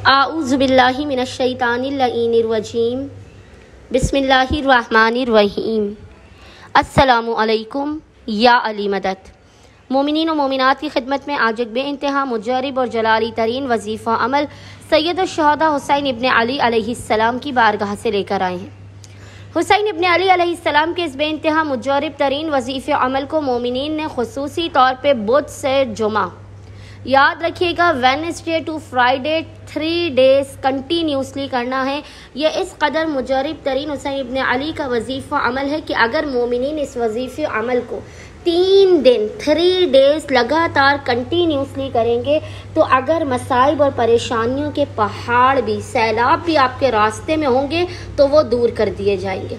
اعوذ باللہ من الشیطان اللعین الرجیم بسم اللہ الرحمن الرحیم۔ السلام علیکم یا علی مدد۔ مومنین و مومنات کی خدمت میں آج ایک بے انتہا مجرب اور جلالی ترین وظیفہ عمل سید الشہداء حسین ابن علی علیہ السلام کی بارگاہ سے لے کر آئے ہیں۔ حسین ابن علی علیہ السلام کے اس بے انتہا مجرب ترین وظیفہ عمل کو مومنین نے خصوصی طور پہ بدھ سے جمعہ، یاد رکھیے گا Wednesday to Friday 3 days continuously کرنا ہے۔ یہ اس قدر مجرب ترین حسین ابن علی کا وظیفہ عمل ہے کہ اگر مومنین اس وظیفہ عمل کو 3 days لگاتار کنٹینیوسلی کریں گے تو اگر مصائب اور پریشانیوں کے پہاڑ بھی، سیلاب بھی آپ کے راستے میں ہوں گے تو وہ دور کر دیے جائیں گے۔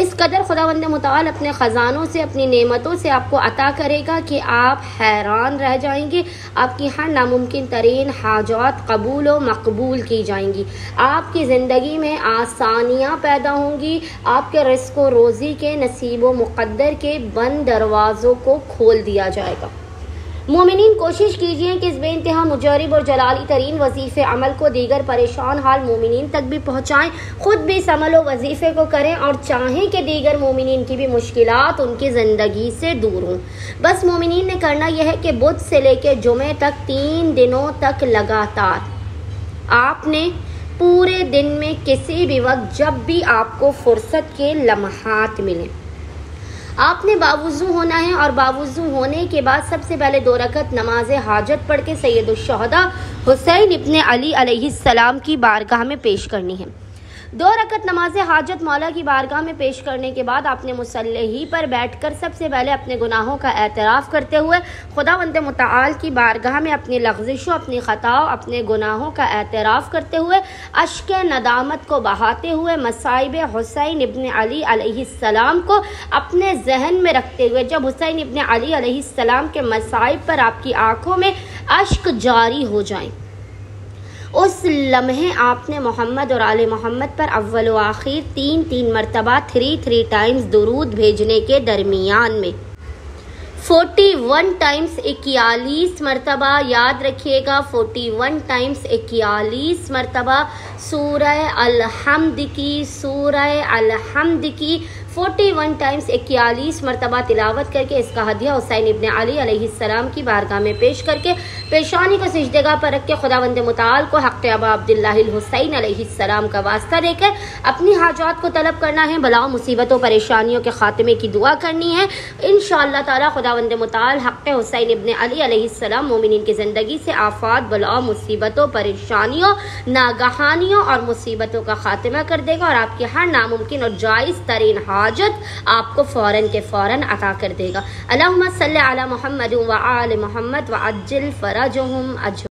اس قدر خداوند متعال اپنے خزانوں سے، اپنی نعمتوں سے آپ کو عطا کرے گا کہ آپ حیران رہ جائیں گے۔ آپ کی ہر ناممکن ترین حاجات قبول و مقبول کی جائیں گی۔ آپ کی زندگی میں آسانیاں پیدا ہوں گی۔ آپ کے رزق و روزی کے، نصیب و مقدر کے بند دروازوں کو کھول دیا جائے گا۔ مومنین کوشش کیجئے کہ اس بے انتہا مجرب اور جلالی ترین وظیفے عمل کو دیگر پریشان حال مومنین تک بھی پہنچائیں، خود بھی اس عمل و وظیفے کو کریں اور چاہیں کہ دیگر مومنین کی بھی مشکلات ان کی زندگی سے دور ہوں۔ بس مومنین نے کرنا یہ ہے کہ بدھ سے لے کے جمعے تک 3 دنوں تک لگاتار آپ نے پورے دن میں کسی بھی وقت جب بھی آپ کو فرصت کے لمحات ملیں، آپ نے باوضو ہونا ہے اور باوضو ہونے کے بعد سب سے پہلے 2 رکعت نماز حاجت پڑھ کے سید الشہداء حسین ابن علی علیہ السلام کی بارگاہ میں پیش کرنی ہے۔ 2 رکعت نماز حاجت مولا کی بارگاہ میں پیش کرنے کے بعد آپ نے مصلی پر بیٹھ کر سب سے پہلے اپنے گناہوں کا اعتراف کرتے ہوئے خداوند متعال کی بارگاہ میں اپنی لغزشوں، اپنی خطاؤں، اپنے گناہوں کا اعتراف کرتے ہوئے اشک ندامت کو بہاتے ہوئے مصائب حسین ابن علی علیہ السلام کو اپنے ذہن میں رکھتے ہوئے، جب حسین ابن علی علیہ السلام کے مصائب پر آپ کی آنکھوں میں اشک جاری ہو جائیں، اس لمحے آپ نے محمد اور آل محمد پر اول و آخر 3 مرتبہ 3 times درود بھیجنے کے درمیان میں 41 times 41 مرتبہ، یاد رکھیے گا 41 times 41 مرتبہ سورہ الحمد کی 41 times 41 مرتبہ تلاوت کر کے اس کا ہدیہ حسین ابن علی علیہ السلام کی بارگاہ میں پیش کر کے پیشانی کو سجدگاہ پر رکھ کے خداوند متعال کو حق ابا عبداللہ الحسین علیہ السلام کا واسطہ دے کر اپنی حاجات کو طلب کرنا ہے، بلاؤ مصیبتوں پریشانیوں کے خاتمے کی دعا کرنی ہے۔ انشاءاللہ تعالی خداوند متعال حق حسین ابن علی علیہ السلام مومنین کی زندگی سے آفات، بلاؤ، مصیبتوں، پریشانیوں، ناگہانیوں اور مصیبتوں کا خاتمہ کر دے گا اور آپ کی ہر ناممکن اور جائز ترین حاجت آپ کو فوراً کے فوراً عطا کر دے گا۔ اللہم صلی علی محمد و آل محمد وعجل فرجہم اجمعین۔